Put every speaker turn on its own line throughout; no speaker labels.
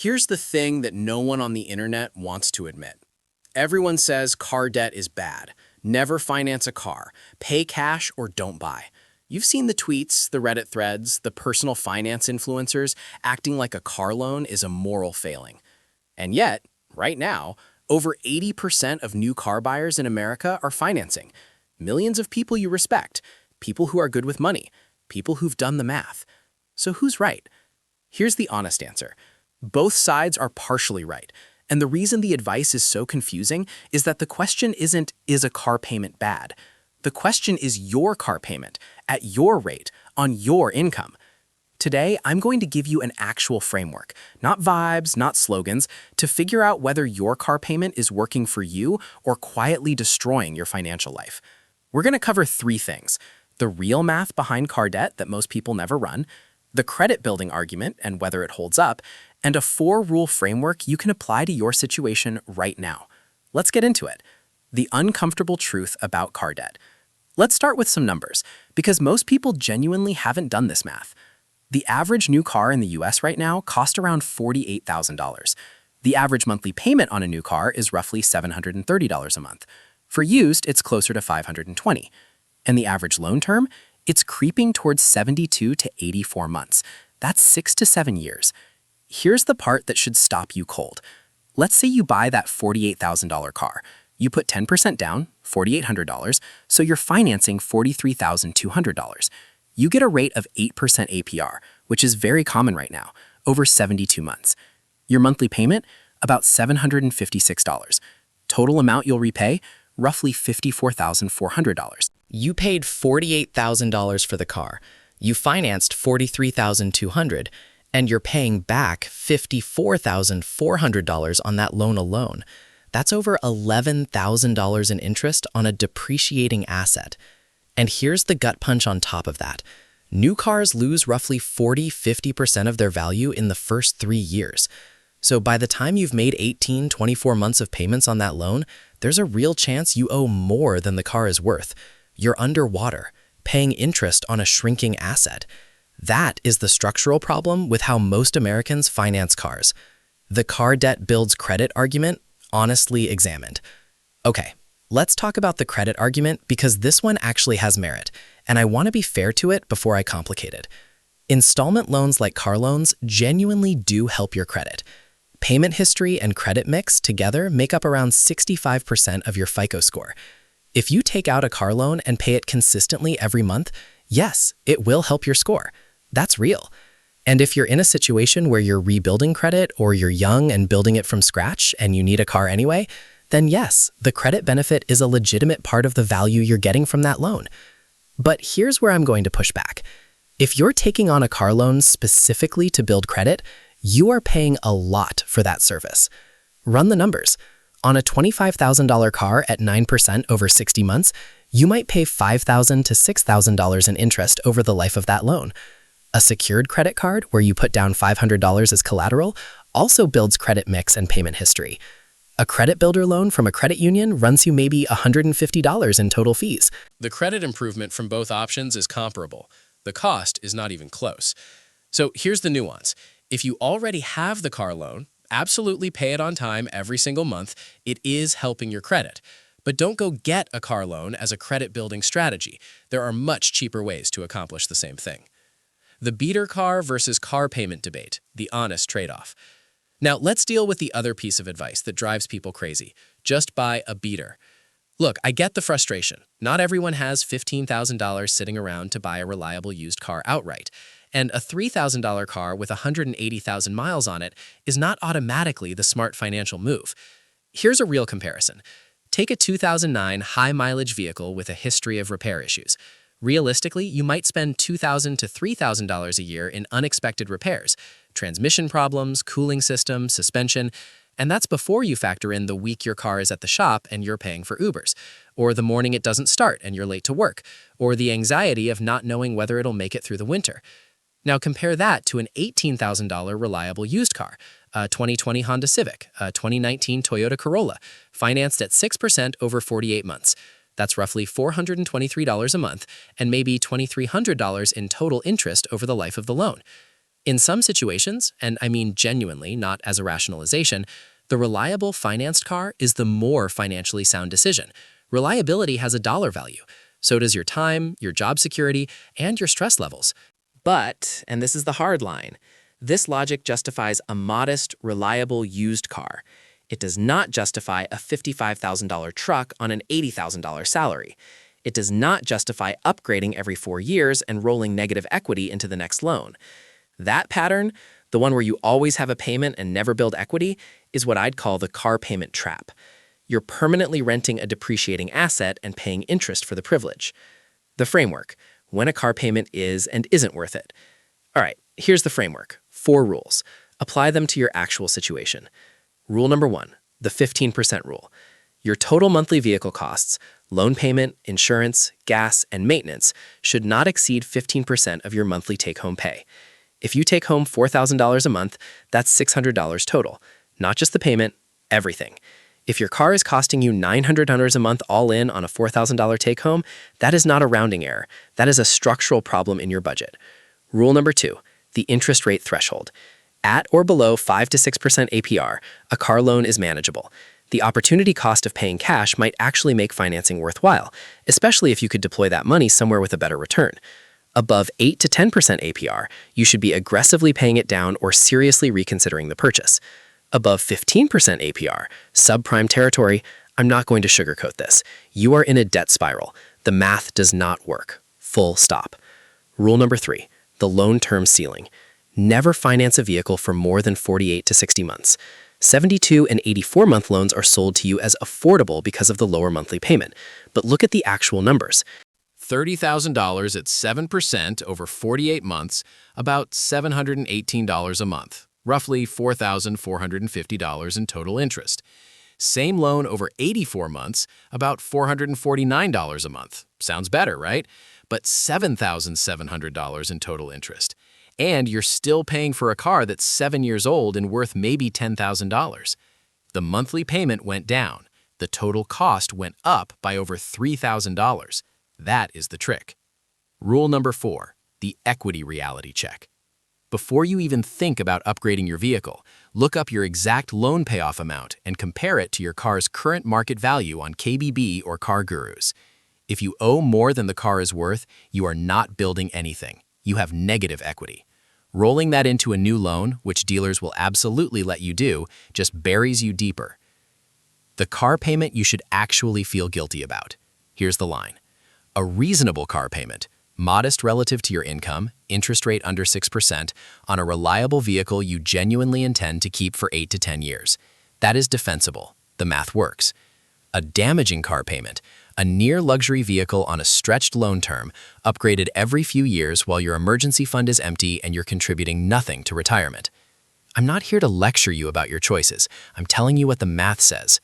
Here's the thing that no one on the internet wants to admit. Everyone says car debt is bad. Never finance a car. Pay cash or don't buy. You've seen the tweets, the Reddit threads, the personal finance influencers acting like a car loan is a moral failing. And yet, right now, over 80% of new car buyers in America are financing. Millions of people you respect, people who are good with money, people who've done the math. So who's right? Here's the honest answer. Both sides are partially right. And the reason the advice is so confusing is that the question isn't, is a car payment bad? The question is your car payment, at your rate, on your income. Today, I'm going to give you an actual framework, not vibes, not slogans, to figure out whether your car payment is working for you or quietly destroying your financial life. We're going to cover three things: the real math behind car debt that most people never run, the credit building argument and whether it holds up, and a 4-rule framework you can apply to your situation right now. Let's get into it. The uncomfortable truth about car debt. Let's start with some numbers, because most people genuinely haven't done this math. The average new car in the US right now costs around $48,000. The average monthly payment on a new car is roughly $730 a month. For used, it's closer to $520. And the average loan term? It's creeping towards 72 to 84 months. That's 6 to 7 years. Here's the part that should stop you cold. Let's say you buy that $48,000 car. You put 10% down, $4,800, so you're financing $43,200. You get a rate of 8% APR, which is very common right now, over 72 months. Your monthly payment? About $756. Total amount you'll repay? Roughly $54,400.
You paid $48,000 for the car. You financed $43,200, and you're paying back $54,400 on that loan alone. That's over $11,000 in interest on a depreciating asset. And here's the gut punch on top of that. New cars lose roughly 40–50% of their value in the first 3 years. So by the time you've made 18–24 months of payments on that loan, there's a real chance you owe more than the car is worth. You're underwater, paying interest on a shrinking asset. That is the structural problem with how most Americans finance cars. The car debt builds credit argument, honestly examined. Okay, let's talk about the credit argument because this one actually has merit, and I want to be fair to it before I complicate it. Installment loans like car loans genuinely do help your credit. Payment history and credit mix together make up around 65% of your FICO score. If you take out a car loan and pay it consistently every month, yes, it will help your score. That's real. And if you're in a situation where you're rebuilding credit or you're young and building it from scratch and you need a car anyway, then yes, the credit benefit is a legitimate part of the value you're getting from that loan. But here's where I'm going to push back. If you're taking on a car loan specifically to build credit, you are paying a lot for that service. Run the numbers. On a $25,000 car at 9% over 60 months, you might pay $5,000 to $6,000 in interest over the life of that loan. A secured credit card, where you put down $500 as collateral, also builds credit mix and payment history. A credit builder loan from a credit union runs you maybe $150 in total fees.
The credit improvement from both options is comparable. The cost is not even close. So here's the nuance. If you already have the car loan, absolutely pay it on time every single month. It is helping your credit. But don't go get a car loan as a credit building strategy. There are much cheaper ways to accomplish the same thing. The beater car versus car payment debate, the honest trade-off. Now, let's deal with the other piece of advice that drives people crazy. Just buy a beater. Look, I get the frustration. Not everyone has $15,000 sitting around to buy a reliable used car outright. And a $3,000 car with 180,000 miles on it is not automatically the smart financial move. Here's a real comparison. Take a 2009 high-mileage vehicle with a history of repair issues. Realistically, you might spend $2,000 to $3,000 a year in unexpected repairs, transmission problems, cooling system, suspension, and that's before you factor in the week your car is at the shop and you're paying for Ubers, or the morning it doesn't start and you're late to work, or the anxiety of not knowing whether it'll make it through the winter. Now compare that to an $18,000 reliable used car, a 2020 Honda Civic, a 2019 Toyota Corolla, financed at 6% over 48 months. That's roughly $423 a month and maybe $2,300 in total interest over the life of the loan.
In some situations, and I mean genuinely, not as a rationalization, the reliable financed car is the more financially sound decision. Reliability has a dollar value. So does your time, your job security, and your stress levels. But, and this is the hard line, this logic justifies a modest, reliable used car. It does not justify a $55,000 truck on an $80,000 salary. It does not justify upgrading every 4 years and rolling negative equity into the next loan. That pattern, the one where you always have a payment and never build equity, is what I'd call the car payment trap. You're permanently renting a depreciating asset and paying interest for the privilege. The framework: when a car payment is and isn't worth it. All right, here's the framework. 4 rules. Apply them to your actual situation. Rule number 1, the 15% rule. Your total monthly vehicle costs, loan payment, insurance, gas, and maintenance should not exceed 15% of your monthly take-home pay. If you take home $4,000 a month, that's $600 total. Not just the payment, everything. If your car is costing you $900 a month all in on a $4,000 take-home, that is not a rounding error. That is a structural problem in your budget. Rule number 2, the interest rate threshold. At or below 5 to 6% APR, a car loan is manageable. The opportunity cost of paying cash might actually make financing worthwhile, especially if you could deploy that money somewhere with a better return. Above 8 to 10% APR, you should be aggressively paying it down or seriously reconsidering the purchase. Above 15% APR, subprime territory, I'm not going to sugarcoat this. You are in a debt spiral. The math does not work. Full stop. Rule number 3, the loan term ceiling. Never finance a vehicle for more than 48 to 60 months. 72 and 84-month loans are sold to you as affordable because of the lower monthly payment. But look at the actual numbers.
$30,000 at 7% over 48 months, about $718 a month, roughly $4,450 in total interest. Same loan over 84 months, about $449 a month. Sounds better, right? But $7,700 in total interest. And you're still paying for a car that's 7 years old and worth maybe $10,000. The monthly payment went down. The total cost went up by over $3,000. That is the trick. Rule number 4, the equity reality check. Before you even think about upgrading your vehicle, look up your exact loan payoff amount and compare it to your car's current market value on KBB or Car Gurus. If you owe more than the car is worth, you are not building anything. You have negative equity. Rolling that into a new loan, which dealers will absolutely let you do, just buries you deeper. The car payment you should actually feel guilty about. Here's the line. A reasonable car payment, modest relative to your income, interest rate under 6%, on a reliable vehicle you genuinely intend to keep for 8 to 10 years. That is defensible. The math works. A damaging car payment, a near-luxury vehicle on a stretched loan term, upgraded every few years while your emergency fund is empty and you're contributing nothing to retirement. I'm not here to lecture you about your choices. I'm telling you what the math says.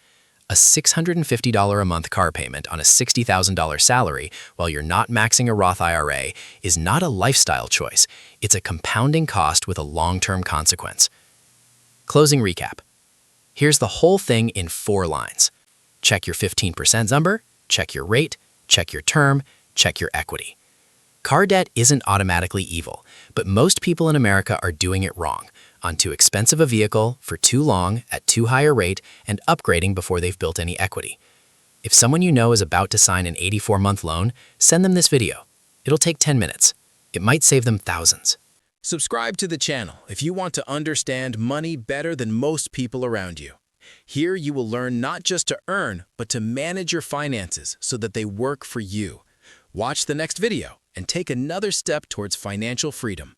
A $650 a month car payment on a $60,000 salary while you're not maxing a Roth IRA is not a lifestyle choice. It's a compounding cost with a long-term consequence. Closing recap. Here's the whole thing in 4 lines. Check your 15% number, check your rate, check your term, check your equity. Car debt isn't automatically evil, but most people in America are doing it wrong. On too expensive a vehicle, for too long, at too high a rate, and upgrading before they've built any equity. If someone you know is about to sign an 84-month loan, send them this video. It'll take 10 minutes. It might save them thousands. Subscribe to the channel if you want to understand money better than most people around you. Here you will learn not just to earn, but to manage your finances so that they work for you. Watch the next video and take another step towards financial freedom.